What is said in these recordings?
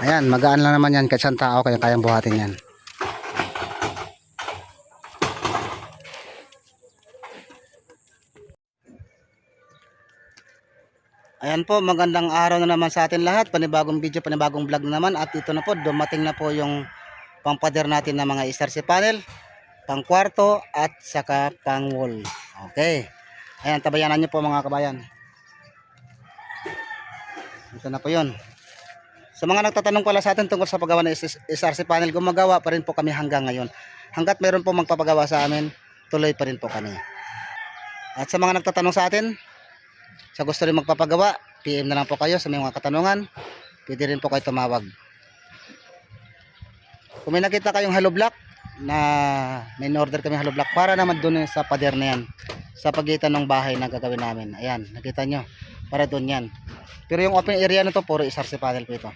Ayan, magaan lang naman yan kahit isang tao kaya kayang buhatin yan. Ayan po, magandang araw na naman sa atin lahat. Panibagong video, panibagong vlog na naman. At ito na po, dumating na po yung pangpader natin na mga SRC panel, pang kwarto at saka pang wall. Okay. Ayan, tabayanan nyo po mga kabayan. Ito na po yun. Sa mga nagtatanong pala sa atin tungkol sa paggawa ng SRC panel, gumagawa pa rin po kami hanggang ngayon. Hanggat meron po magpapagawa sa amin, tuloy pa rin po kami. At sa mga nagtatanong sa atin, sa gusto rin magpapagawa, PM na lang po kayo sa mga katanungan. Pwede rin po kayo tumawag. Kung may nakita kayong hollow block na may order kami hollow block para naman doon sa pader na yan, sa pagitan ng bahay na gagawin namin. Ayan, nakita nyo, para doon yan. Pero yung open area na to, puro SRC panel po ito.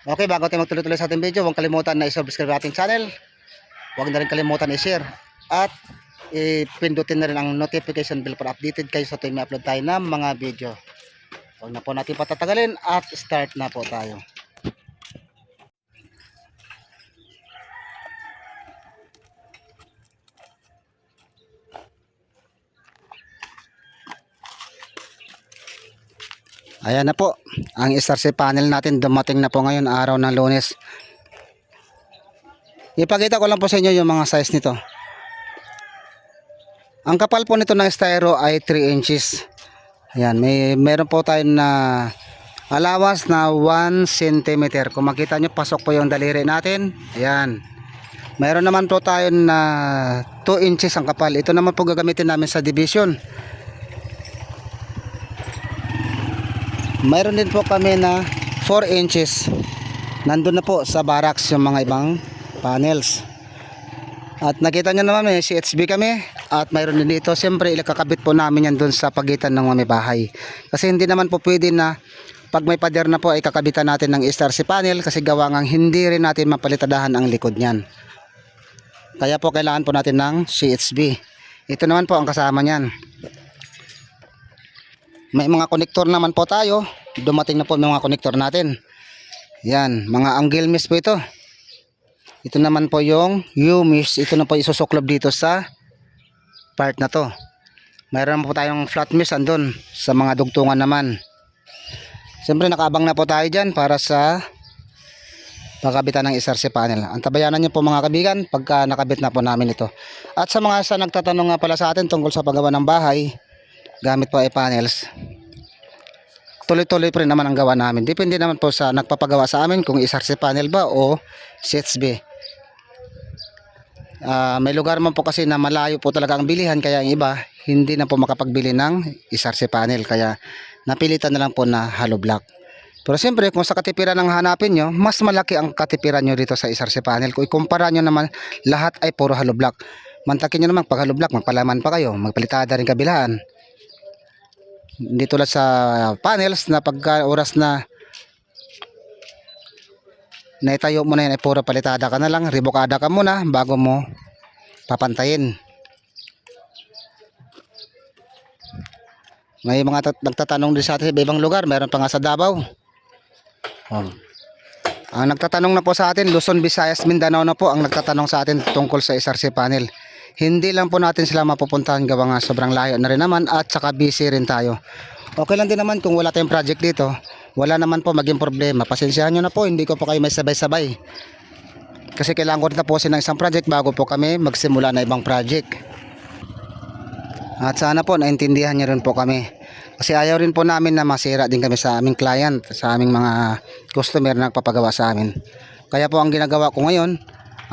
Okay, bago tayo magtuloy-tuloy sa ating video, huwag kalimutan na i-subscribe ating channel. Huwag na rin kalimutan i-share. At ipindutin na rin ang notification bell para updated kayo sa tuwing may upload tayo ng mga video. Huwag na po natin patatagalin at start na po tayo. Ayan na po, ang SRC panel natin dumating na po ngayon, araw ng Lunes. Ipakita ko lang po sa inyo yung mga size nito. Ang kapal po nito ng styro ay 3 inches. Ayan, meron po tayo na allowance na 1 cm. Kung makita nyo, pasok po yung daliri natin. Ayan. Meron naman po tayo na 2 inches ang kapal. Ito naman po gagamitin namin sa division. Mayroon din po kami na 4 inches. Nandun na po sa barracks yung mga ibang panels. At nakita nyo naman may CHB kami. At mayroon din dito, siyempre ilakakabit po namin yan dun sa pagitan ng mga bahay. Kasi hindi naman po pwede na pag may pader na po ay kakabitan natin ng SRC panel. Kasi gawa ngang hindi rin natin mapalitadahan ang likod nyan. Kaya po kailangan po natin ng CHB. Ito naman po ang kasama nyan. May mga konektor naman po tayo. Dumating na po mga konektor natin. Yan, mga angle mesh po ito. Ito naman po yung U-mesh. Ito na po isusuklob dito sa part na to. Mayroon po tayong flat mesh andun sa mga dugtungan naman. Siyempre nakaabang na po tayo dyan para sa pagkabitan ng SRC panel. Ang tabayanan nyo po mga kabigan pagka nakabit na po namin ito. At sa mga nagtatanong nga pala sa atin tungkol sa paggawa ng bahay gamit po ay panels, tuloy-tuloy pa rin naman ang gawa namin. Depende naman po sa nagpapagawa sa amin kung SRC panel ba o CHB. May lugar man po kasi na malayo po talaga ang bilihan, kaya ang iba hindi na po makapagbili ng SRC panel, kaya napilitan na lang po na hollow block. Pero siyempre kung sa katipiran ang hanapin nyo, mas malaki ang katipiran nyo dito sa SRC panel. Kung ikumpara nyo naman, lahat ay puro hollow block. Mantakin nyo naman pag hollow block, magpalaman pa kayo, magpalitada rin kabilaan. Hindi tulad sa panels na pagka oras na naitayo mo na yan ay puro palitada ka na lang, ribokada ka muna bago mo papantayin. May mga nagtatanong din sa atin sa ibang lugar, mayroon pa nga sa Davao. Ang nagtatanong na po sa atin, Luzon, Visayas, Mindanao na po ang nagtatanong sa atin tungkol sa SRC panel. Hindi lang po natin sila mapupuntahan gawa nga sobrang layo na rin naman at saka busy rin tayo. Okay lang din naman kung wala tayong project dito. Wala naman po maging problema. Pasensyahan nyo na po, hindi ko po kayo may sabay-sabay. Kasi kailangan ko rin tapusin ng isang project bago po kami magsimula na ibang project. At sana po naintindihan nyo rin po kami. Kasi ayaw rin po namin na masira din kami sa aming client, sa aming mga customer na nagpapagawa sa amin. Kaya po ang ginagawa ko ngayon,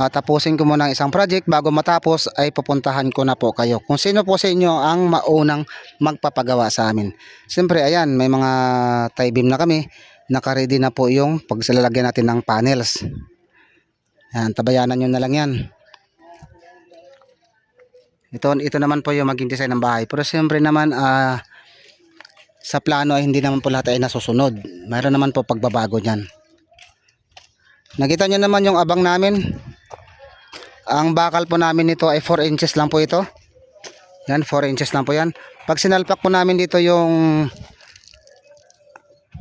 tapusin ko muna ang isang project, bago matapos ay pupuntahan ko na po kayo kung sino po sa inyo ang maunang magpapagawa sa amin. Siyempre ayan, may mga tie beam na kami, naka-ready na po yung pagsalalagyan natin ng panels. Ayan, tabayanan nyo na lang yan. Ito naman po yung maging design ng bahay. Pero siyempre naman sa plano ay hindi naman po lahat ay nasusunod. Mayroon naman po pagbabago dyan. Nakita nyo naman yung abang namin. Ang bakal po namin nito ay 4 inches lang po ito. Yan, 4 inches lang po yan. Pag sinalpak po namin dito yung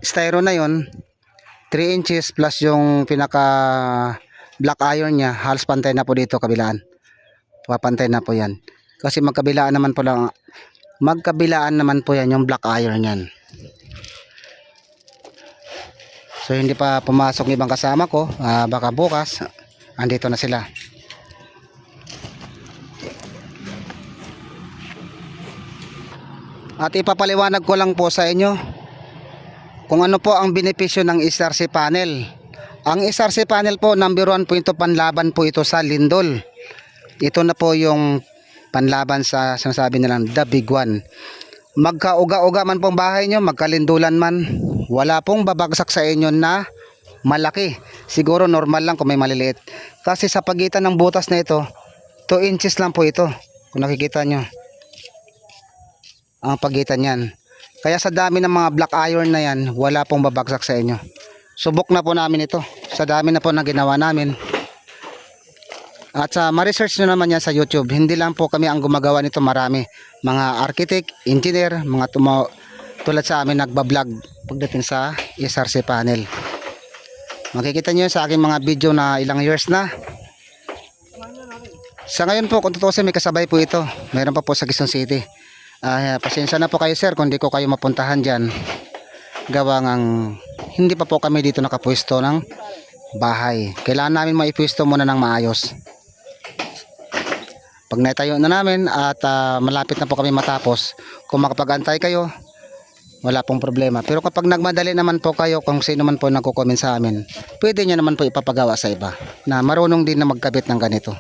styro na yon, 3 inches plus yung pinaka black iron niya, halos pantay na po dito kabilaan. Papantay na po yan. Kasi magkabilaan naman po yan yung black iron yan. So hindi pa pumasok ng ibang kasama ko, baka bukas andito na sila. At ipapaliwanag ko lang po sa inyo kung ano po ang benepisyo ng SRC panel. Ang SRC panel po, number 1 po ito, panlaban po ito sa lindol. Ito na po yung panlaban sa sinasabi nilang the big one. Magkauga-uga man pong bahay nyo, magkalindulan man, wala pong babagsak sa inyo na malaki. Siguro normal lang kung may maliliit. Kasi sa pagitan ng butas na ito, 2 inches lang po ito. Kung nakikita nyo ang pagitan yan. Kaya sa dami ng mga black iron na yan, wala pong babagsak sa inyo. Subok na po namin ito. Sa dami na po na ginawa namin. At sa ma-research nyo naman yan sa YouTube. Hindi lang po kami ang gumagawa nito, marami. Mga architect, engineer, mga tulad sa amin nagbablog pagdating sa SRC panel. Makikita nyo sa aking mga video na ilang years na. Sa ngayon po, kung tutusin, may kasabay po ito. Mayroon pa po sa Quezon City. Pasensya na po kayo sir kung di ko kayo mapuntahan dyan. Gawa ng hindi pa po kami dito nakapwesto ng bahay. Kailangan namin maipwesto muna ng maayos. Pag naitayo na namin at malapit na po kami matapos, kung makapag-antay kayo, wala pong problema. Pero kapag nagmadali naman po kayo, kung sino man po nagko-comment sa amin, pwede nyo naman po ipapagawa sa iba na marunong din na magkabit ng ganito.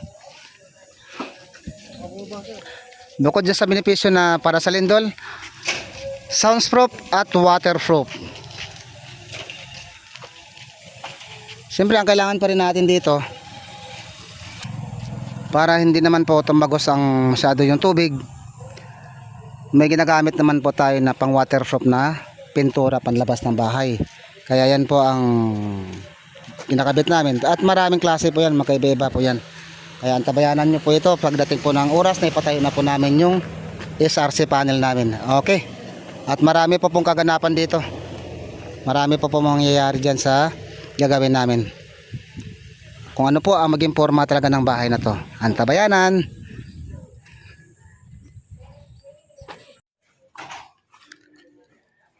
Bukod dyan sa benepisyo na para sa lindol, soundproof at waterproof. Siyempre ang kailangan pa rin natin dito, para hindi naman po tumagos ang masyado yung tubig, may ginagamit naman po tayo na pang waterproof na pintura panlabas ng bahay. Kaya yan po ang kinakabit namin. At maraming klase po yan, magkaiba-iba po yan. Kaya antabayanan nyo po ito pagdating po ng oras na ipatayo na po namin yung SRC panel namin. Okay. At marami po pong kaganapan dito. Marami po pong mangyayari dyan sa gagawin namin. Kung ano po ang maging forma talaga ng bahay na to. Antabayanan.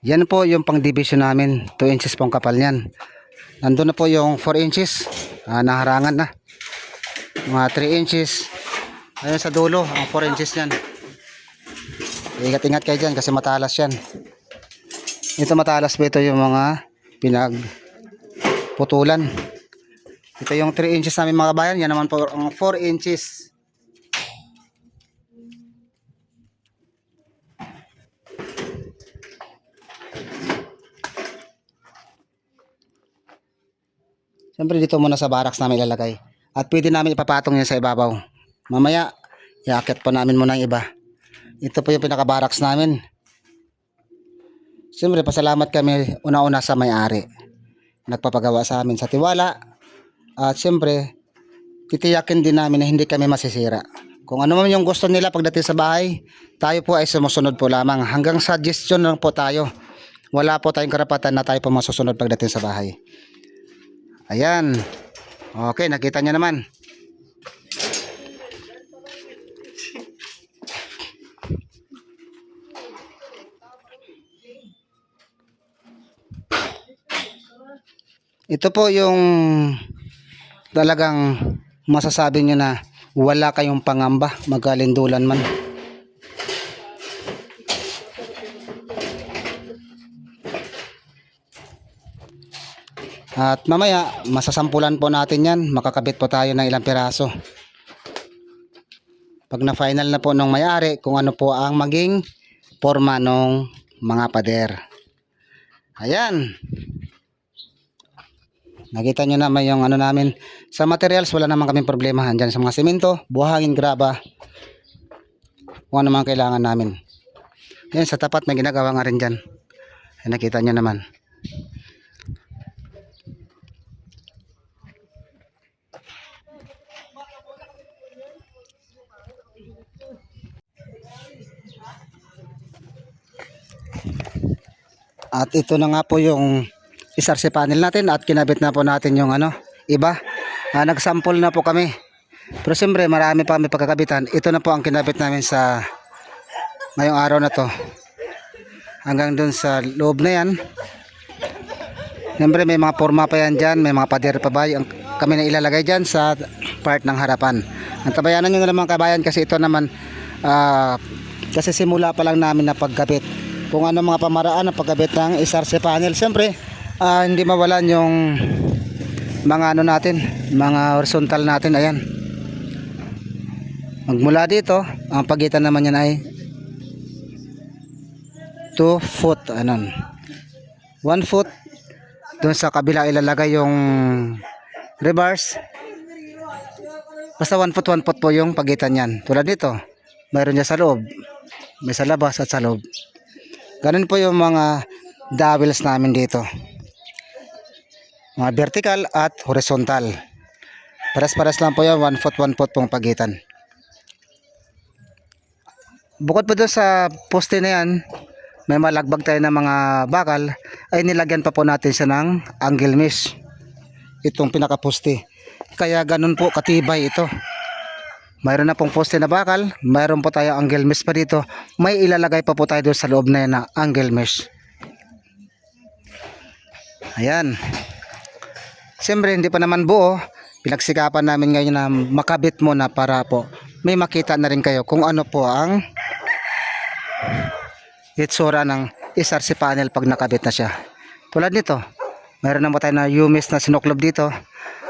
Yan po yung pang division namin. 2 inches pong kapal niyan. Nandun na po yung 4 inches. Naharangan na. Mga 3 inches. Ayun sa dulo, ang 4 inches yan. Ingat-ingat kayo dyan kasi matalas yan. Ito matalas po, ito yung mga pinagputulan. Ito yung 3 inches namin mga bayan. Yan naman po ang 4 inches. Siyempre dito muna sa barracks namin ilalagay. At pwede namin ipapatong yan sa ibabaw. Mamaya, iaakit pa namin muna yung iba. Ito po yung pinaka-barracks namin. Siyempre, pasalamat kami una-una sa may-ari. Nagpapagawa sa amin sa tiwala. At siyempre, titiyakin din namin na hindi kami masisira. Kung ano man yung gusto nila pagdating sa bahay, tayo po ay sumusunod po lamang. Hanggang suggestion lang po tayo. Wala po tayong karapatan na tayo po masusunod pagdating sa bahay. Ayan. Okay, nakita nyo naman. Ito po yung talagang masasabi nyo na wala kayong pangamba magkalindulan man. At mamaya masasampulan po natin yan. Makakabit po tayo ng ilang piraso. Pag na final na po ng may-ari kung ano po ang maging forma ng mga pader. Ayan. Nakita nyo naman yung ano namin. Sa materials wala naman kaming problema. Andyan sa mga simento, buhangin, graba. Kung ano man kailangan namin. Yan sa tapat may ginagawa nga rin dyan. Ayan, nakita nyo naman. At ito na nga po yung SRC panel natin at kinabit na po natin yung iba. Nagsample na po kami. Pero siyempre marami pa kami pagkakabitan. Ito na po ang kinabit namin sa ngayong araw na to. Hanggang dun sa loob na yan. Siyempre may mga forma pa yan dyan. May mga pader pa ba yung kami na ilalagay dyan sa part ng harapan. Ang tabayanan nyo na naman kabayan kasi ito naman kasi simula pa lang namin na pagkabit. Kung ano mga pamaraan ng pagkabit ng SRC panel. Siyempre hindi mawalan yung mga natin, mga horizontal natin. Ayan. Magmula dito, ang pagitan naman yan ay 2 foot. 1 foot. Doon sa kabila ilalagay yung reverse. Basta 1 foot 1 foot po yung pagitan yan. Tulad dito, mayroon niya sa loob, may sa labas at sa loob. Ganun po yung mga dowels namin dito. Mga vertical at horizontal. Paras-paras lang po yan, 1 foot 1 foot pong pagitan. Bukod po doon sa poste na yan, may malagbag tayo ng mga bakal, ay nilagyan pa po natin siya ng angle mesh. Itong pinaka-poste. Kaya ganun po katibay ito. Mayroon na pong poste na bakal, mayroon po tayo angle mesh pa dito. May ilalagay pa po tayo doon sa loob na yan na angle mesh. Ayan. Siyempre hindi pa naman buo. Pinagsikapan namin ngayon na makabit muna para po may makita na rin kayo kung ano po ang itsura ng SRC panel pag nakabit na siya. Tulad nito, mayroon na po tayo na UMIS na sinuklob dito.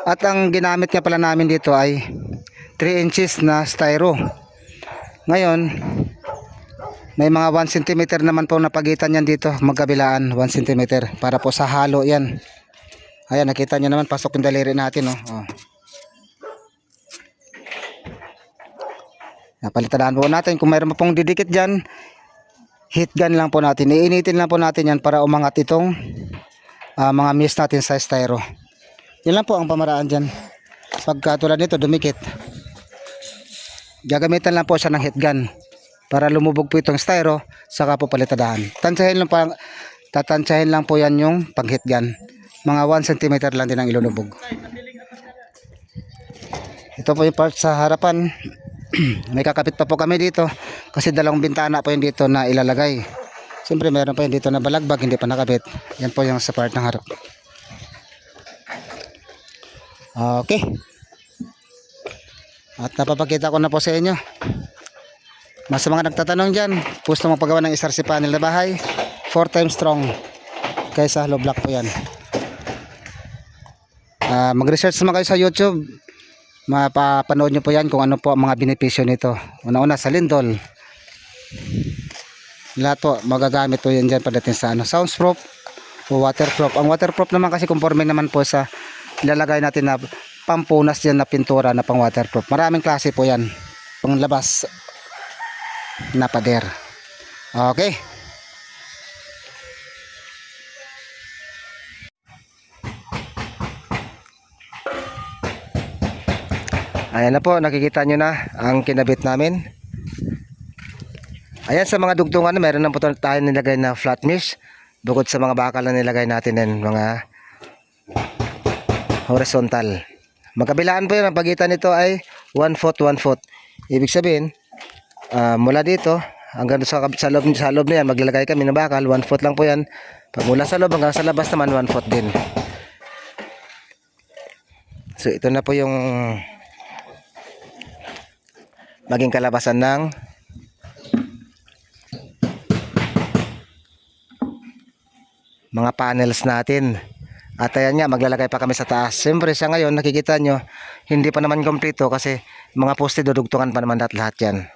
At ang ginamit nga pala namin dito ay 3 inches na styro. Ngayon, may mga 1 cm naman po na pagitan yan dito, magkabilaan 1 cm para po sa halo yan. Ayan, nakita nyo naman, pasok yung daliri natin. Napalitan po natin. Kung mayroon pong didikit dyan, heat gun lang po natin. Iinitin lang po natin yan para umangat itong mga mesh natin sa styro. Yan lang po ang pamaraan dyan. Pagka tulad nito, dumikit. Gagamitan lang po siya ng heat gun para lumubog po itong styro, saka po palitadahan. Tatansyahin lang po yan yung pag heat gun. Mga 1 cm lang din ang ilulubog. Ito po yung part sa harapan. May kakapit pa po kami dito kasi dalawang bintana po yung dito na ilalagay. Siyempre meron pa yung dito na balagbag, hindi pa nakabit. Yan po yung sa part ng harap. Okay. At napapakita ko na po sa inyo. Mas sa mga nagtatanong dyan, gusto mong paggawa ng SRC panel na bahay, 4 times strong kaysa hollow block po yan. Mag-research naman kayo sa YouTube. Mapapanood nyo po yan kung ano po ang mga benepisyo nito. Una-una sa lindol. Lahat po magagamit po yan dyan pagdating sa soundproof o waterproof. Ang waterproof naman kasi conforme naman po sa ilalagay natin na pampunas yan na pintura na pang waterproof. Maraming klase po yan. Panglabas na pader. Okay. Ayan na po, nakikita nyo na ang kinabit namin. Ayan, sa mga dugtungan, meron na po tayo nilagay na flat mesh. Bukod sa mga bakal na nilagay natin din, mga horizontal. Magkabilaan po yun, ang pagitan nito ay 1 foot 1 foot. Ibig sabihin, mula dito hanggang sa loob na yan, maglalagay kami ng bakal, 1 foot lang po yan. Pag mula sa loob hanggang sa labas naman, 1 foot din. So ito na po yung maging kalabasan ng mga panels natin. At ayan nga, maglalagay pa kami sa taas. Siyempre sa ngayon, nakikita nyo, hindi pa naman kompleto kasi mga poste dudugtungan pa naman lahat yan.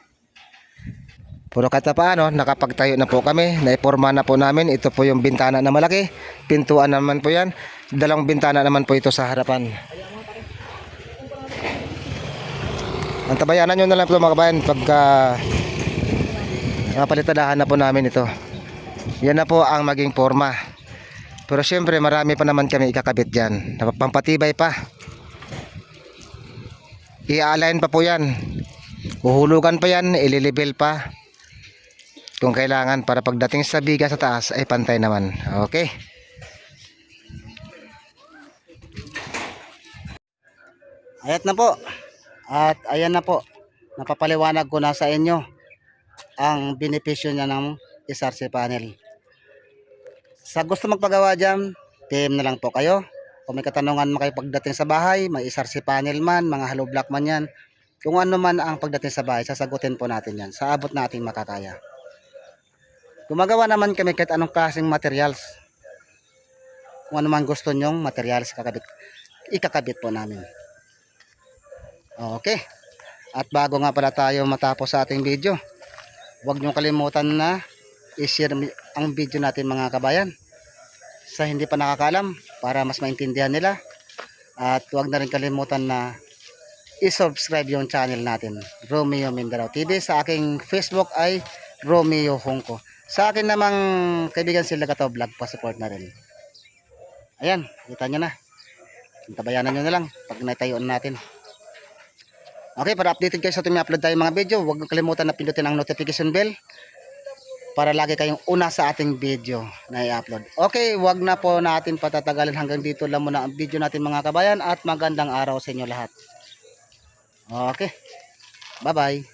Pero kahit na paano, nakapagtayo na po kami, naiporma na po namin. Ito po yung bintana na malaki, pintuan naman po yan, dalawang bintana naman po ito sa harapan. Ang tabayanan nyo na lang po mga kabayan pagka napalitadahan na po namin ito. Yan na po ang maging forma. Pero syempre marami pa naman kami ikakabit dyan. Pampatibay pa. I-align pa po yan. Uhulugan pa yan, ililibel pa. kung kailangan para pagdating sa biga sa taas ay pantay naman. Okay. Ayat na po. At ayan na po. Napapaliwanag ko na sa inyo ang benepisyo niya ng SRC panel. Sa gusto magpagawa dyan, PM na lang po kayo. Kung may katanungan mo kayo pagdating sa bahay, may SRC panel man, mga hollow block man yan. Kung ano man ang pagdating sa bahay, sasagutin po natin yan. Sa abot nating makakaya. Gumagawa naman kami kahit anong klaseng materials. Kung ano man gusto nyong materials ikakabit po namin. Okay. At bago nga pala tayo matapos sa ating video, huwag nyo kalimutan na i-share ang video natin mga kabayan sa hindi pa nakakalam para mas maintindihan nila. At huwag na rin kalimutan na i-subscribe yung channel natin, Romeo Mindanao TV. Sa aking Facebook ay Romeo Hongko. Sa akin namang kaibigan sila Kataw Vlog, pa-support na rin. Ayan, kita nyo na. Tabayanan nyo na lang pag naitayoon natin. Okay, para updated kayo sa tuwing upload tayo mga video, huwag kalimutan na pindutin ang notification bell para lagi kayong una sa ating video na i-upload. Okay, huwag na po natin patatagalin, hanggang dito lang muna ang video natin mga kabayan, at magandang araw sa inyo lahat. Okay, bye bye.